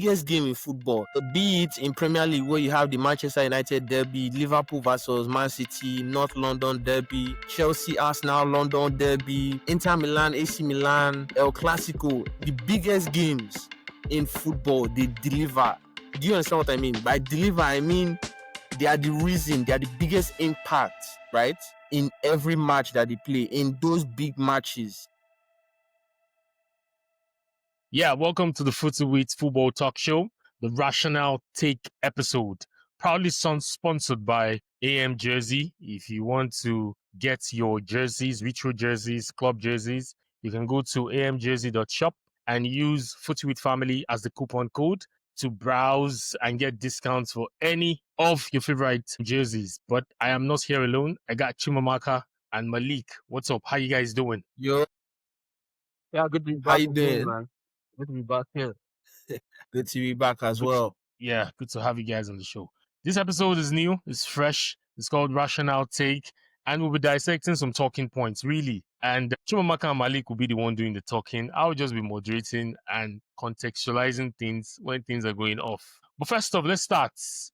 biggest game in football, be it in Premier League where you have the Manchester United derby, Liverpool versus Man City, North London derby, Chelsea, Arsenal, London derby, Inter Milan, AC Milan, El Clasico, the biggest games in football, they deliver. Do you understand what I mean? By deliver, I mean they are the reason, they are the biggest impact, right? In every match that they play, in those big matches. Yeah, welcome to the Footy with Football Talk Show, the Rationale Take episode. Proudly sponsored by AM Jersey. If you want to get your jerseys, retro jerseys, club jerseys, you can go to amjersey.shop and use Footy with Family as the coupon code to browse and get discounts for any of your favorite jerseys. But I am not here alone. I got Chimamaka and Malik. What's up? How you guys doing? Yo, Yeah, good to be how back you again, doing? man. Good to be back here. Good to be back as well. Yeah, good to have you guys on the show. This episode is new, it's fresh. It's called Rationale Take, and we'll be dissecting some talking points, really. And Chimamaka and Malik will be the one doing the talking. I'll just be moderating and contextualizing things when things are going off. But first off, let's start.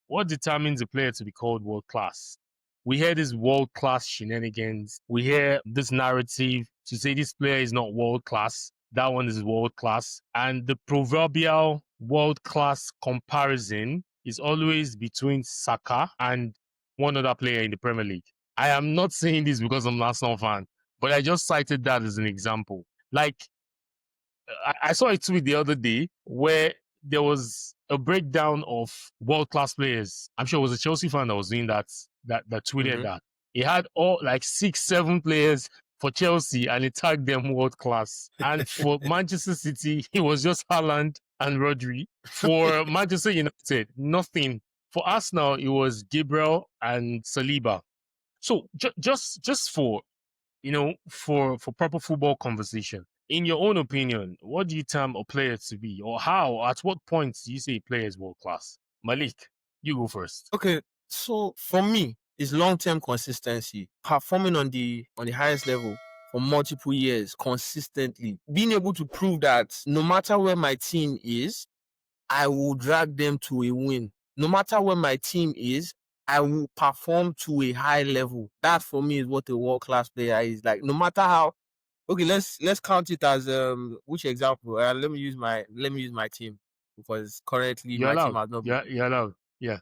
What determines a player to be called world class? We hear this world class shenanigans. We hear this narrative to say this player is not world class. That one is world class. And the proverbial world class comparison is always between Saka and one other player in the Premier League. I am not saying this because I'm an Arsenal fan, but I just cited that as an example. Like, I saw a tweet the other day where there was a breakdown of world class players. I'm sure it was a Chelsea fan that was doing that tweeted that. He had all like 6-7 players for Chelsea and he tagged them world class. And for Manchester City, it was just Haaland and Rodri. For Manchester United, nothing. For Arsenal, it was Gabriel and Saliba. So just for for proper football conversation, in your own opinion, what do you term a player to be, or how, at what point do you say a player is world class? Malik, you go first. Okay, so for me, it's long-term consistency, performing on the highest level for multiple years consistently, being able to prove that no matter where my team is, I will drag them to a win. No matter where my team is, I will perform to a high level. That for me is what a world-class player is. Like, no matter how. Okay, let's count it as which example? Let me use my team, because currently You're my team allowed. has not been. You're allowed. Yeah.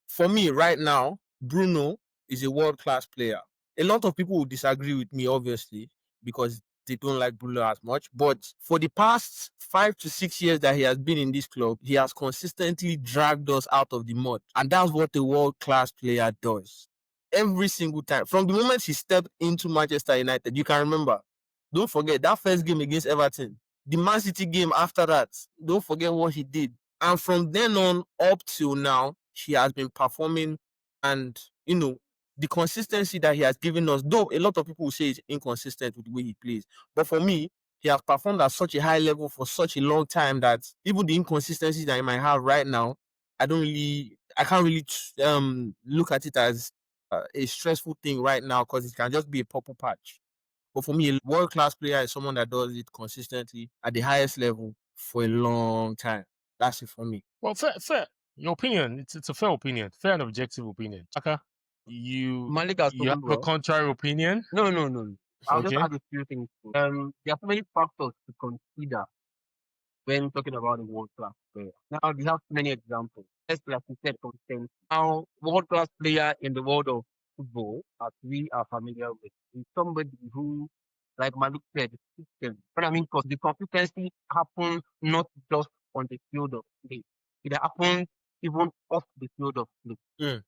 For me right now, Bruno is a world-class player. A lot of people will disagree with me, obviously, because they don't like Bruno as much. But for the past 5 to 6 years that he has been in this club, he has consistently dragged us out of the mud. And that's what a world-class player does. Every single time. From the moment he stepped into Manchester United, you can remember. Don't forget that first game against Everton. The Man City game after that. Don't forget what he did. And from then on up till now, he has been performing, and the consistency that he has given us, though a lot of people will say it's inconsistent with the way he plays, but for me, he has performed at such a high level for such a long time that even the inconsistencies that he might have right now, I can't really look at it as a stressful thing right now, because it can just be a purple patch. But for me, a world-class player is someone that does it consistently at the highest level for a long time. That's it for me. Well, fair. Your opinion, it's a fair opinion, fair and objective opinion. Saka, you Malik has have a contrary opinion? No. I'll just Okay. add a few things. There are so many factors to consider when talking about a world-class player. Now, we have many examples. Just like you said, consistency. Now, world-class player in the world of football, as we are familiar with, is somebody who, like Malik said, system. But I mean, because the consistency happens not just on the field of play. It happens even off the field of play.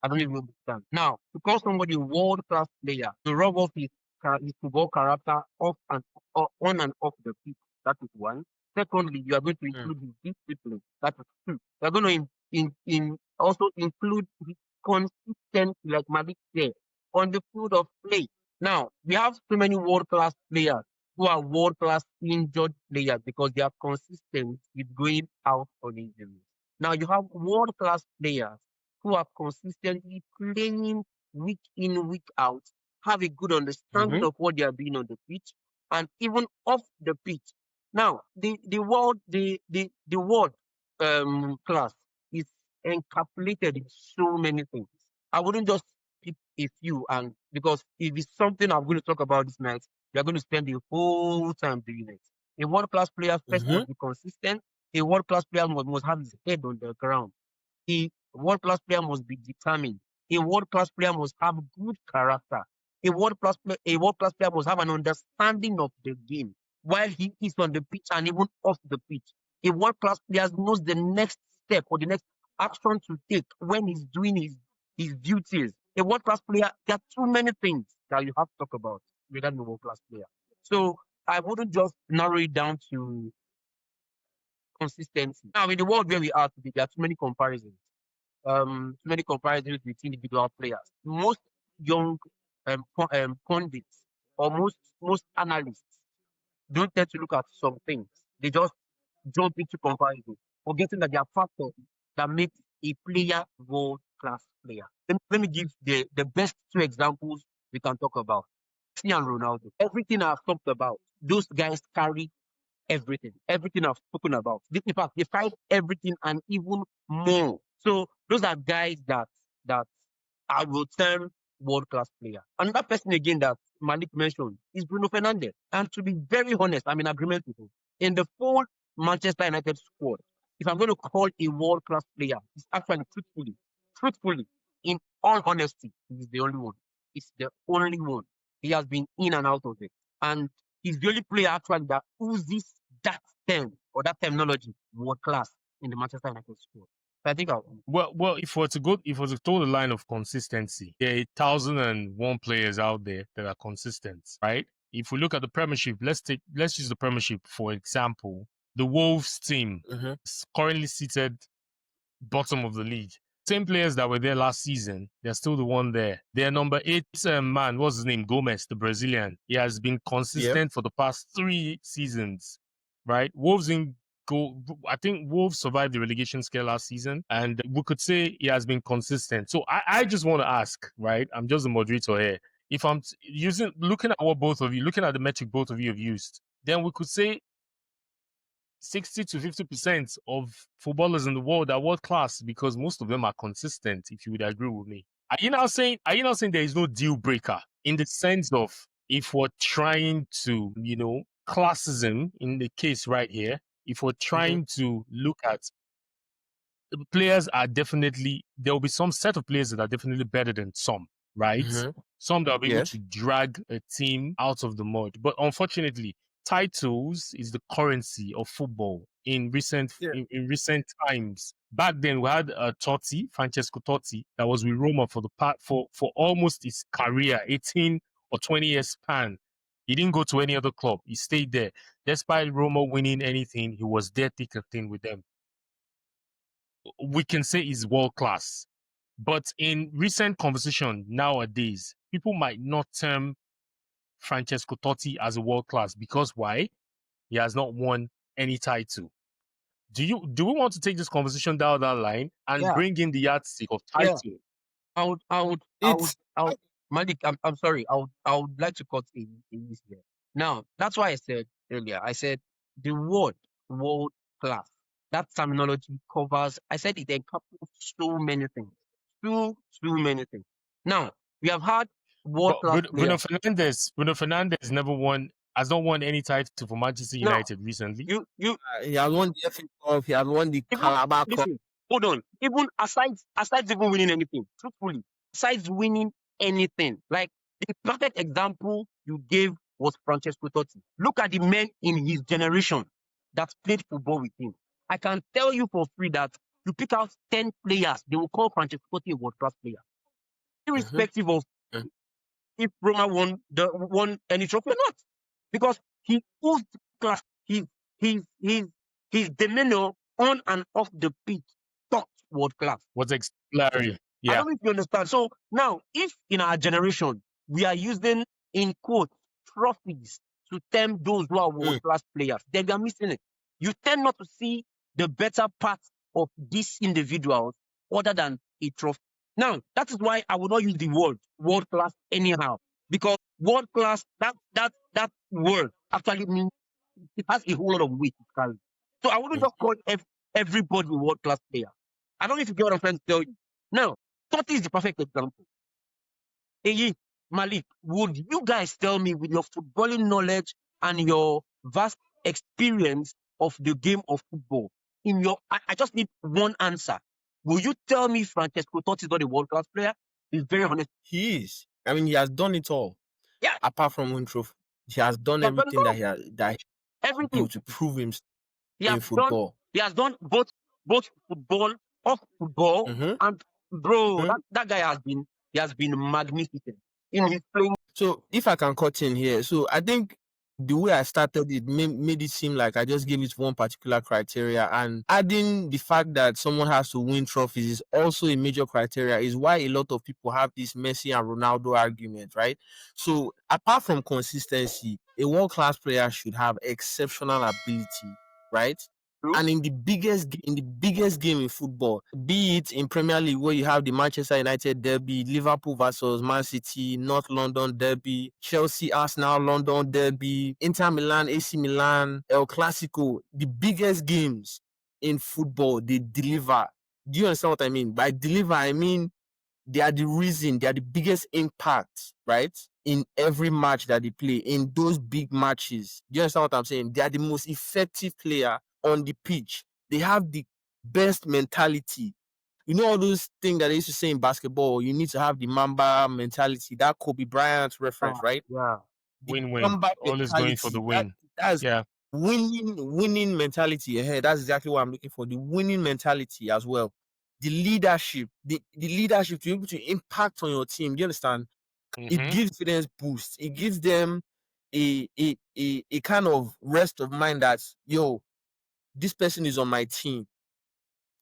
I don't even understand. Now, to call somebody a world-class player, to rub off his football character off and on and off the pitch, that is one. Secondly, you are going to include his discipline. That is two. You are going to also include his consistency, like Malik said, on the field of play. Now, we have so many world-class players who are world-class injured players because they are consistent with going out on injuries. Now, you have world-class players who are consistently playing week in, week out, have a good understanding of what they are doing on the pitch, and even off the pitch, Now, the word class is encapsulated in so many things. I wouldn't just pick a few, and because if it's something I'm going to talk about this night, we are going to spend the whole time doing it. A world class player first Mm-hmm. must be consistent. A world class player must have his head on the ground. A world class player must be determined. A world class player must have good character. A world class player must have an understanding of the game while he is on the pitch and even off the pitch. A world class player knows the next step or the next action to take when he's doing his duties. A world class player, there are too many things that you have to talk about regarding a world class player. So I wouldn't just narrow it down to consistency. Now, in the world where we are today, there are too many comparisons. Too many comparisons with individual players. Most young pundits or most analysts don't tend to look at some things. They just jump into comparison, forgetting that there are factors that make a player world class player. Let me give the best two examples we can talk about. Messi and Ronaldo. Everything I've talked about, those guys carry everything I've spoken about. In fact, they fight everything and even more. So those are guys that I will term world class player. Another person again that Malik mentioned is Bruno Fernandes. And to be very honest, I'm in agreement with him. In the full Manchester United squad, if I'm going to call a world class player, it's actually truthfully, in all honesty, he's the only one. It's the only one. He has been in and out of it. And he's the only player actually that uses that term or that terminology, world class, in the Manchester United squad. So I think I'll. Well, if we're to toe the line of consistency, there are 1,001 players out there that are consistent, right? If we look at the Premiership, let's use the Premiership for example. The Wolves team Mm-hmm. is currently seated bottom of the league. Same players that were there last season, they're still the one there. Their number 8 man, what's his name? Gomez, the Brazilian. He has been consistent for the past 3 seasons, right? Wolves in go. I think Wolves survived the relegation scare last season, and we could say he has been consistent. So I just want to ask, right? I'm just a moderator here. If I'm looking at the metric both of you have used, then we could say 60 to 50% of footballers in the world are world class because most of them are consistent, if you would agree with me. Are you now saying there is no deal breaker in the sense of if we're trying to, classism in the case right here, if we're Mm-hmm. trying to look at players there will be some set of players that are definitely better than some, right? Mm-hmm. Some that will be able Yes. to drag a team out of the mud. But unfortunately, titles is the currency of football in recent Yeah. in recent times. Back then, we had Francesco Totti, that was with Roma for almost his career, 18 or 20 years span. He didn't go to any other club. He stayed there. Despite Roma winning anything, he was there thick and thin with them. We can say is world class. But in recent conversation nowadays, people might not term Francesco Totti as a world class because why? He has not won any title. Do we want to take this conversation down that line and Yeah, bring in the yardstick of yeah. title? It's Malik, I'm sorry. I would like to cut in this here. Now, that's why I said earlier. I said the word world class. That terminology covers. I said it encompasses so many things. Too many things. Now we have had world But class Bruno players. Fernandes has not won any title for Manchester Now United recently. you he has won the FA Cup. He has won the even Calabar Cup. listen. Hold on. Even aside even winning anything, truthfully, besides winning anything, like the perfect example you gave was Francesco Totti. Look at the men in his generation that played football with him. I can tell you for free that you pick out 10 players, they will call Francesco Totti a world class player, Mm-hmm. irrespective of if Roma won any trophy or not, because he was class. His his demeanor on and off the pitch, top world class. Was exemplary. I Yeah. don't know if you understand. So now, if in our generation we are using in quote trophies to term those who are world class players, then we are missing it. You tend not to see the better part of these individuals other than a trophy. Now, that is why I will not use the word world class anyhow, because world class that word actually means It has a whole lot of weight to carry. So I wouldn't just call everybody a world class player. I don't know if you get what I'm trying to tell you. Now, Totti is the perfect example. Eyi, Malik, would you guys tell me with your footballing knowledge and your vast experience of the game of football, I just need one answer. Will you tell me Francesco Totti is not a world class player? He's very honest. He is. I mean, he has done it all. Yeah. Apart from win trophy, he has done He has done everything it all. that he Everything. able to prove himself He in has football. He has done both football, off football, and bro, that guy has been magnificent in his playing. So if I can cut in here, so I think the way I started it made it seem like I just gave it one particular criteria, and adding the fact that someone has to win trophies is also a major criteria, is why a lot of people have this Messi and Ronaldo argument, right? So apart from consistency, a world-class player should have exceptional ability, right? And in the biggest game in football, be it in Premier League where you have the Manchester United derby, Liverpool versus Man City, North London derby, Chelsea, Arsenal, London derby, Inter Milan, AC Milan, El Clasico, the biggest games in football, they deliver. Do you understand what I mean? By deliver, I mean they are the reason, they are the biggest impact, right? In every match that they play, in those big matches. Do you understand what I'm saying? They are the most effective player on the pitch. They have the best mentality. You know all those things that they used to say in basketball, you need to have the Mamba mentality, that Kobe Bryant reference, right? Yeah. The Win-win. Mamba Always going for the mentality, win. that's Yeah. winning mentality ahead. That's exactly what I'm looking for. The winning mentality as well. The leadership, the leadership to be able to impact on your team. Do you understand? It gives confidence boost. It gives them a kind of rest of mind that, yo, this person is on my team.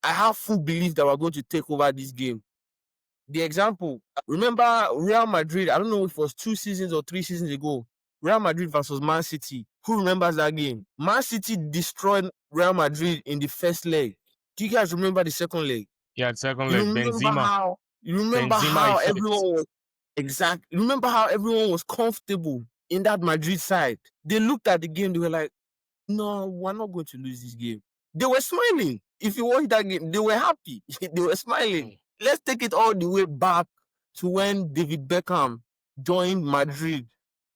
I have full belief that we're going to take over this game. The example, remember Real Madrid, I don't know if it was 2 seasons or 3 seasons ago, Real Madrid versus Man City. Who remembers that game? Man City destroyed Real Madrid in the first leg. Do you guys remember the second leg? Yeah, second You leg. remember Benzema how effect. everyone was exactly. Remember how everyone was comfortable in that Madrid side. They looked at the game. They were like, "No, we're not going to lose this game." They were smiling. If you watch that game, they were happy. They were smiling. Let's take it all the way back to when David Beckham joined Madrid.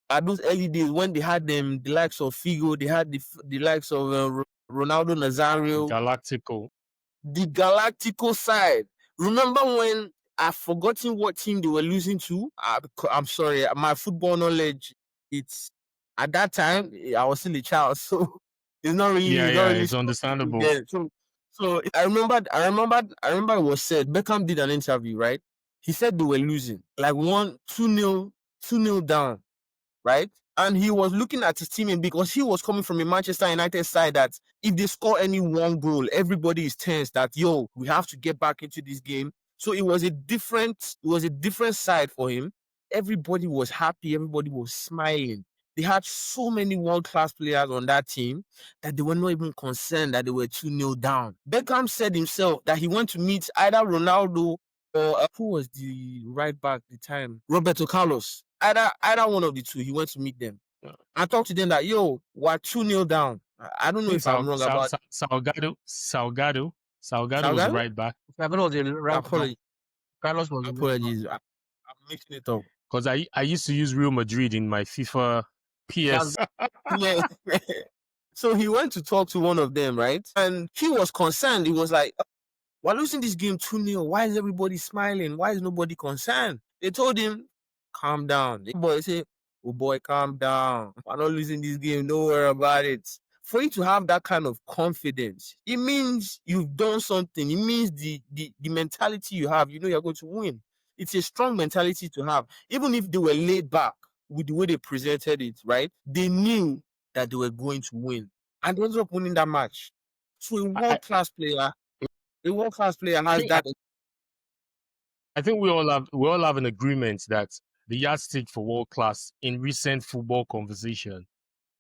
At those early days when they had the likes of Figo, they had the likes of Ronaldo Nazario, Galactico. the Galactico side. Remember when I've forgotten what team they were losing to? I'm sorry, my football knowledge, it's at that time I was still a child, so it's not really. It's understandable. Yeah, so I remember it was said Beckham did an interview, right? He said they were losing like 2-0 down, right? And he was looking at his team because he was coming from a Manchester United side that if they score any one goal, everybody is tense that, yo, we have to get back into this game. So it was a different side for him. Everybody was happy. Everybody was smiling. They had so many world-class players on that team that they were not even concerned that they were 2-0 down. Beckham said himself that he went to meet either Ronaldo or who was the right back at the time? Roberto Carlos. Either one of the two, he went to meet them. I talked to them that, yo, we're 2-0 down. I don't know if I'm wrong about Salgado was the right back. Salgado was the right back. Carlos was apologies. I'm mixing it up. Because I used to use Real Madrid in my FIFA PS. Yeah. So he went to talk to one of them, right? And he was concerned. He was like, we're losing this game 2-0. Why is everybody smiling? Why is nobody concerned? They told him, calm down. The boy said, oh boy, calm down. We're not losing this game. Don't worry about it. For you to have that kind of confidence, it means you've done something. It means the mentality you have, you know you're going to win. It's a strong mentality to have. Even if they were laid back with the way they presented it, right? They knew that they were going to win. And they ended up winning that match. So a world-class player has that. I think we all have an agreement that the yardstick for world class in recent football conversation,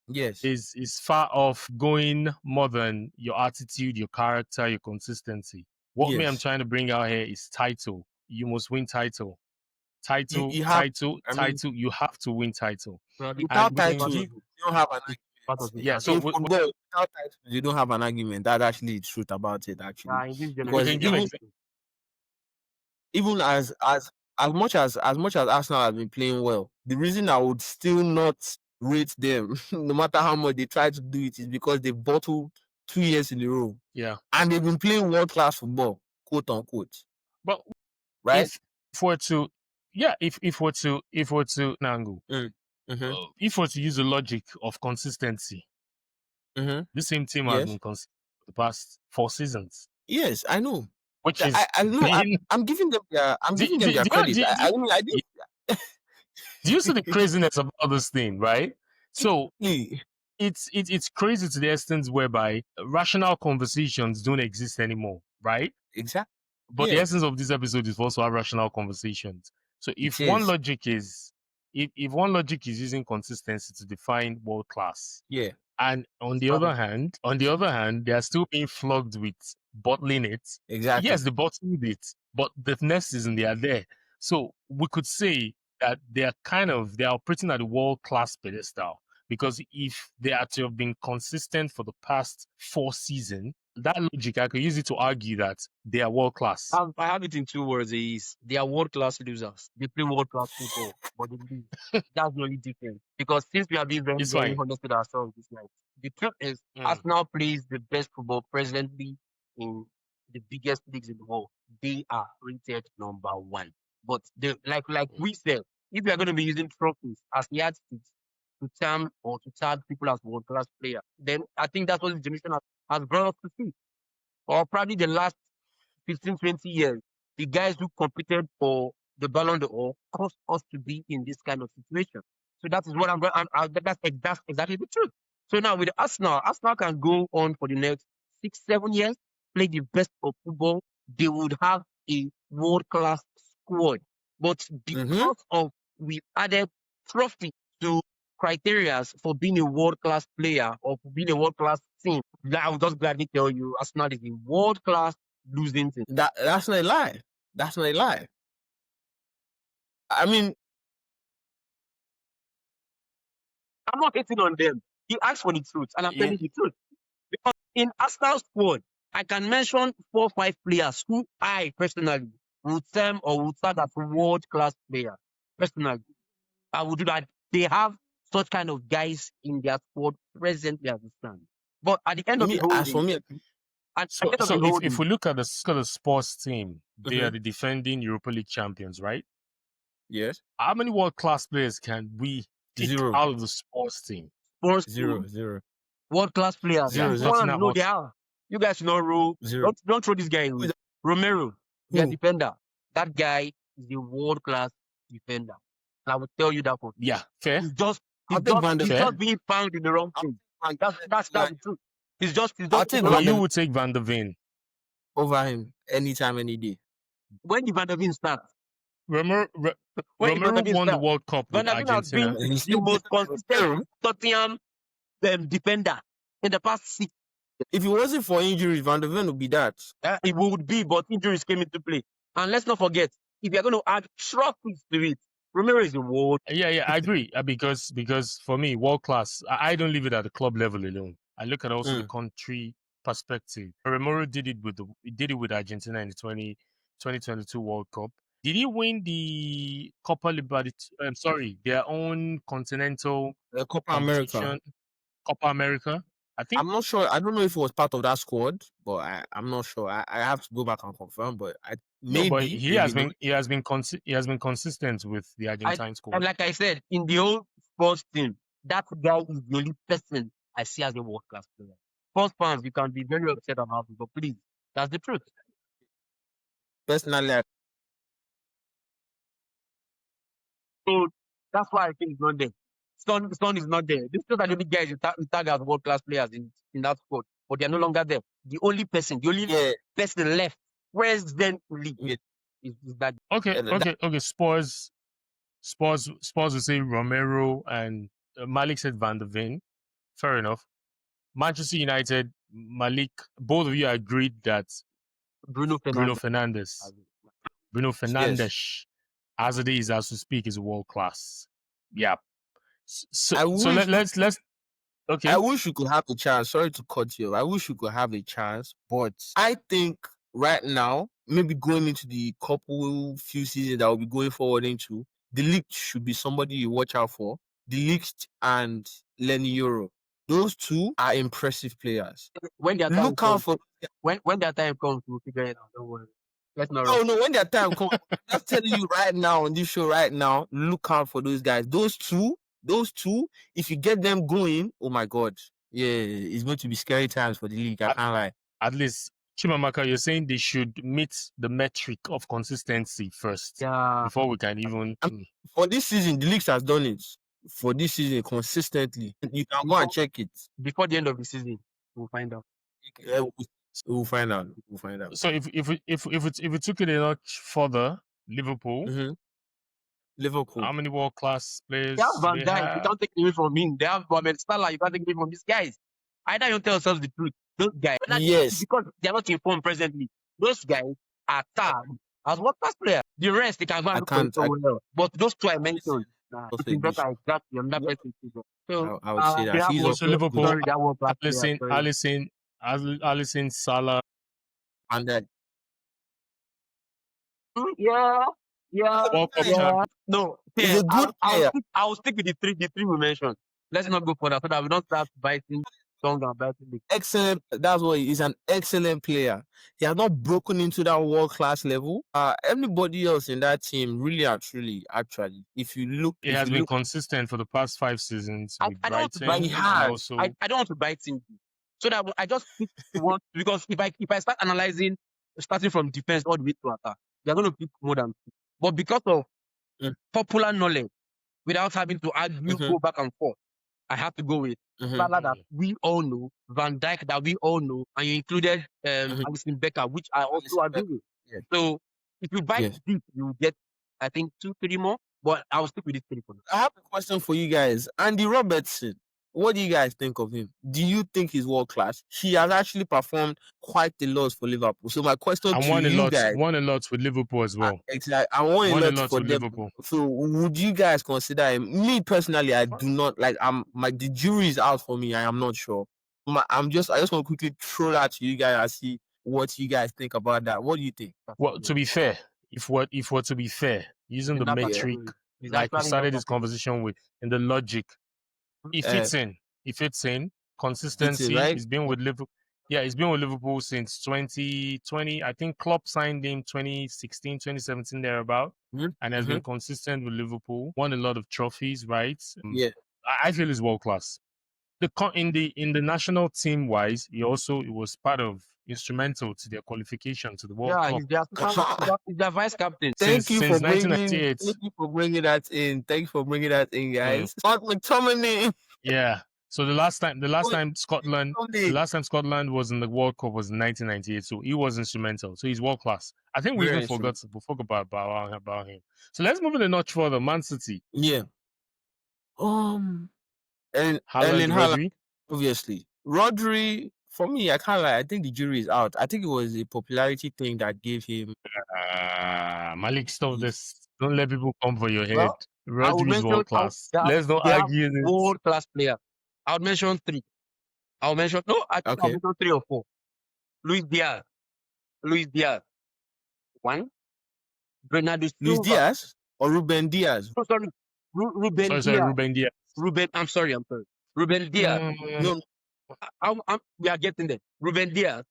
yes, is far off going more than your attitude, your character, your consistency. What me I'm trying to bring out here is title. You must win title. You have to win title. Without title, you don't have an argument. part of it. Yeah, so in football, without titles, you don't have an argument. That's actually the truth about it, actually. In this we Because can generation, give even as much as Arsenal have been playing well, the reason I would still not rate them, no matter how much they try to do it, is because they've bottled 2 years in a row. yeah. And they've been playing world class football, quote unquote. But Right? if we're to Nangu, Mm-hmm. if we're to use the logic of consistency, Mm-hmm. this same team has Yes. been consistent for the past 4 seasons, Yes, I know. which is I'm giving them their do credit. I you did. do you see the craziness about this thing, right? So Exactly. it's crazy to the extent whereby rational conversations don't exist anymore, right? Exactly. But the Yeah, essence of this episode is also have rational conversations. So it is. if one logic is using consistency to define world class, Yeah, and on the other hand, they are still being flogged with bottling it. exactly. Yes, they bottled it, but the next season they are there. So we could say that they are operating at a world class pedestal. Because if they are to have been consistent for the past 4 seasons, that logic I could use it to argue that they are world class. I have it in 2 words. Is they are world class losers. They play world class football, but they lose. That's the only difference. Because since we are being very, It's very fine. honest with ourselves this night, the truth is Mm. Arsenal plays the best football presently in the biggest leagues in the world. They are rated number 1. But they like we said, if we are going to be using trophies as yardsticks to term or to tag people as world class player, then I think that's what the generation has brought us to see. Or probably the last 15, 20 years, the guys who competed for the Ballon d'Or caused us to be in this kind of situation. So that is what that's exactly the truth. So now with Arsenal can go on for the next 6, 7 years, play the best of football. They would have a world class squad. But because of we added trophy to criteria for being a world class player or for being a world class team, I will just gladly tell you, Arsenal is a world class losing team. That's not a lie. That's not a lie. I mean, I'm not hating on them. He asked for the truth, and I'm telling you the truth. Because in Arsenal squad, I can mention 4 5 players who I personally would term or would tag as world class player. Personally, I would do that. They have such kind of guys in their squad presently as it stands. But at the end of the whole as day, for me, at the So end of the whole day, if we look at the sports team, they are the defending Europa League champions, right? yes, How many world class players can we pick 0, out of the sports team? sports 0, team, 0, world class players. Yeah, 0, Which 0, talking one? No, about they are. You guys should not rule. 0. Don't throw this guy Who is away. that? Romero, their Who? defender. That guy is a world class defender. And I will tell you that for free. yeah, fair. I'll take Van der He's Fair. just being found in the wrong I'll place. take Van That's der the truth. He's just I'll take Okay, Van you der would take Van der Ven. over him anytime, any day. when the Van der Ven starts. Romero When the Van der Ven won the starts, World Cup Van with der Ven has been Argentina. the most consistent Tottenham defender in the past 6. If it wasn't for injuries, Van der Ven would be that. It would be, but injuries came into play. And let's not forget, if you're going to add trophies to it, Romero is the world. Yeah, I agree. Because for me, world class, I don't leave it at the club level alone. I look at also the country perspective. Romero did it with Argentina in the 2022 World Cup. Did he win the Copa Libertadores? I'm sorry, their own continental Copa America. competition, Copa America. I think I'm not sure. I don't know if it was part of that squad, but I'm not sure. I have to go back and confirm. But no, but maybe he has been consistent with the Argentine squad. And like I said, in the whole sports team, that guy is the only person I see as a world class player. Sports fans, you can be very upset about it, but please, that's the truth. personally. So that's why I think it's not there. Son is not there. This is the only guys you tag as world class players in that squad, but they're no longer there. The only person left presently is that. Okay. Spurs will say Romero and Malik said Van der Ven. Fair enough. Manchester United, Malik, both of you agreed that Bruno Fernandes, as it is as we speak, is world class. Yeah. So let's Okay. I wish we could have a chance. Sorry to cut you. I wish we could have a chance, but I think right now, maybe going into the few seasons that we'll be going forward into, the league should be somebody you watch out for. The Ligt and Lenny Euro. Those two are impressive players. When their time Look out comes, for when their time comes, we'll figure it out. Don't worry. Let's not rush. no, when their time comes. I'm just telling you right now on this show right now, look out for those guys. Those two, if you get them going, oh my god. Yeah, it's going to be scary times for the league. I can't lie. At least, Chimamaka, you're saying they should meet the metric of consistency first Yeah. before we can even. For this season, the league has done it. For this season, consistently. You can go and check it. Before the end of the season, we'll find out. We'll find out. We'll find out. So if we took it a notch further, Liverpool, Liverpool. how many world class players? They have Van they Dijk. You have? can't take it away from him. They have Mohamed Salah. You can't take it away from these guys. Either you tell yourselves the truth. Those guys, Yes. because they're not informed presently. Those guys are tagged as world class players. The rest they can go and look for it somewhere else. But those two I mentioned, it's better exactly on that person. So I would say that. they have He's also Liverpool, sorry, that world class player. Alisson, Salah. And that. Yeah. World Cup Yeah. champion. No, He's a good player. I'll stick with the three we mentioned. Let's not go further so that we don't start biting tongue and biting the Excellent. That's why he's an excellent player. He has not broken into that world class level. Anybody else in that team, really and truly, actually, if you look, He has been consistent for the past 5 seasons with I don't want to Brighton. bite Also, I don't want to bite him. So that I just want, because if I start analyzing starting from defense all the way to attack, they're going to pick more than two. But because of popular knowledge, without having to argue, go back and forth, I have to go with Salah that we all know, Van Dijk that we all know, and you included Alisson Becker, which I also agree with. Yeah. So if you bite deep, you get, I think, 2-3 more. But I'll stick with this 3 for now. I have a question for you guys. Andy Robertson, what do you guys think of him? Do you think he's world class? He has actually performed quite a lot for Liverpool. So my question to you guys, won a lot with Liverpool as well. Exactly, I won a lot for Liverpool. So would you guys consider him? Me personally, I do not like. The jury is out for me. I am not sure. I just want to quickly throw that to you guys and see what you guys think about that. What do you think? Well, to be fair, if we're to be fair, using the metric, like we started this conversation with, and the logic, it fits in. It fits in. Consistency. Right? He's been with Liverpool. Yeah, he's been with Liverpool since 2020. I think Klopp signed him 2016, 2017, thereabout, and has been consistent with Liverpool. Won a lot of trophies, right? Yeah, I feel he's world class. In the national team wise, he was instrumental to their qualification to the World Cup. He's their vice captain. Thank you since for 1998. Thank you for bringing that in. Thanks for bringing that in, guys. Scott McTominay. Yeah. So the last time Scotland was in the World Cup was in 1998. So he was instrumental. So he's world class. I think we even forgot about him. So let's move in a notch further. Man City. Yeah. And Haaland, obviously. Rodri, for me, I can't lie. I think the jury is out. I think it was a popularity thing that gave him. Malik, stop this. Don't let people come for your head. Well, Rodri is world class. Let's not argue this. World class player. I would mention 3. I'll mention 3 or 4. Luis Diaz. 1. Bernardo Silva. Luis Diaz or Ruben Diaz? Oh, sorry. Ruben Diaz. Ruben Diaz. I'm sorry. Ruben Diaz. No, we are getting there. Ruben Diaz.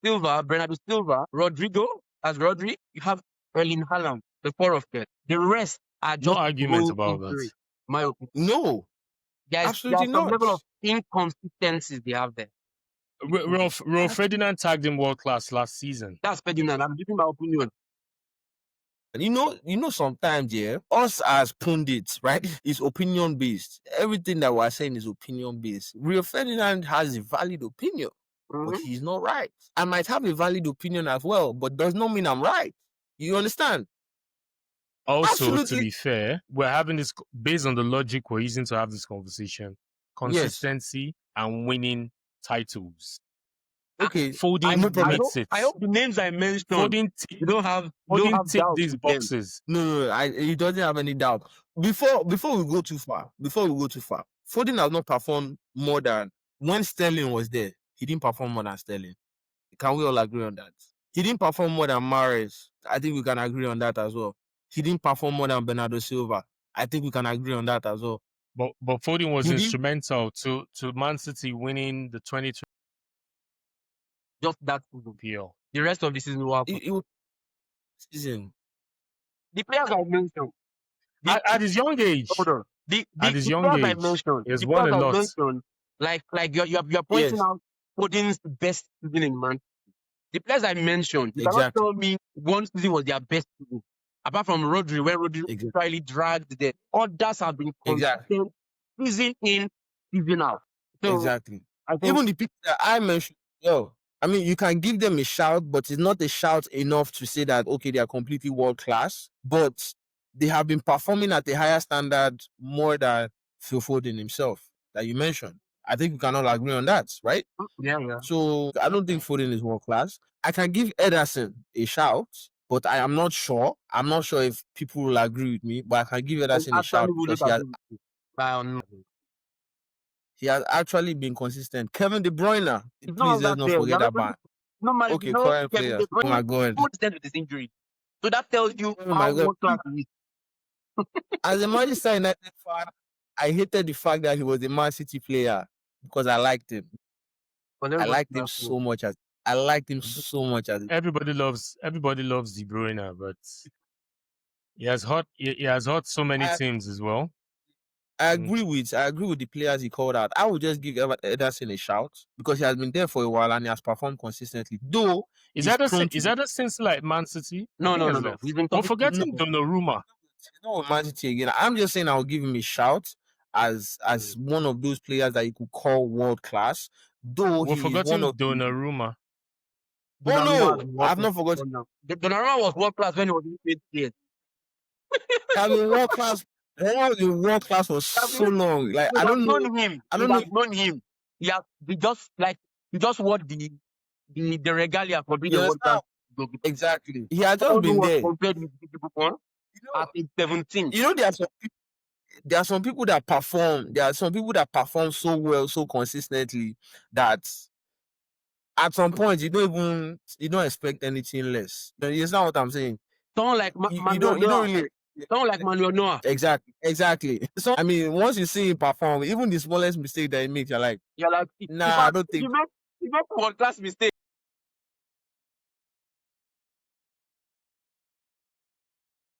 Silva, Bernardo Silva, Rodrigo, as Rodri, you have Erling Haaland, the 4 of them. The rest are just no arguments about that. My opinion. No. There's some level of inconsistencies they have there. Ro Ferdinand tagged him world class last season. That's Ferdinand. I'm giving my opinion. You know, sometimes, us as pundits, right, is opinion based. Everything that we're saying is opinion based. Rio Ferdinand has a valid opinion, but he's not right. I might have a valid opinion as well, but does not mean I'm right. You understand? Also, absolutely. To be fair, we're having this based on the logic we're using to have this conversation. Consistency and winning titles. Okay, Foden I hope the names I mentioned. Foden tick these boxes. No, he doesn't have any doubt. Before we go too far, Foden has not performed more than when Sterling was there. He didn't perform more than Sterling. Can we all agree on that? He didn't perform more than Mahrez. I think we can agree on that as well. He didn't perform more than Bernardo Silva. I think we can agree on that as well. But Foden was He didn't- instrumental to Man City winning the 2020 Just that season. PL. The rest of the season will happen. it was season. The players I mentioned. At his young age, Hold on. at his young players I age, mentioned. he has The won players a I lot. mentioned, like you're pointing Yes. out Foden's best season in Man. The players I mentioned, you cannot Exactly. tell me one season was their best season. Apart from Rodri, where Rodri Exactly. really dragged them. Others have been Exactly. consistent season in, season out. So Exactly. I think Even the people that I mentioned, I mean, you can give them a shout, but it's not a shout enough to say that, okay, they are completely world class, but they have been performing at a higher standard more than Phil Foden himself that you mentioned. I think we can all agree on that, right? yeah. So I don't think Foden is world class. I can give Ederson a shout, but I am not sure. I'm not sure if people will agree with me, but I can give Ederson a shout because he has actually been consistent. Kevin De Bruyne, please let's not forget that man. Normally, Okay, current players. Oh my God. Consistent with his injury. So that tells you Oh my how God. world class he is. As a Manchester United fan, I hated the fact that he was a Man City player because I liked him. I liked him so much as Everybody loves De Bruyne, but he has hurt so many teams as well. I agree with the players he called out. I would just give Ederson a shout because he has been there for a while and he has performed consistently. Though is that since like Man City? No. He's been forgetting Donnarumma. No, Man City again. I'm just saying I'll give him a shout as one of those players that you could call world class. Though We're he is forgetting one of Donnarumma. Oh no, I've not forgotten. Donnarumma was world class when he was in 20 years. I mean, world class. World class was so long. Like I don't know. Him. I don't know. Known him. Yeah, he just won the regalia for being a world class goalkeeper. Exactly. He has just been there. Compared with people at 17. You know, there are some people that perform. There are some people that perform so well, so consistently that at some point you don't expect anything less. You understand what I'm saying? Someone like you don't really. Someone like Manuel Noah. Exactly. So I mean, once you see him perform, even the smallest mistake that he makes, you're like, nah, I don't think. You make world class mistake.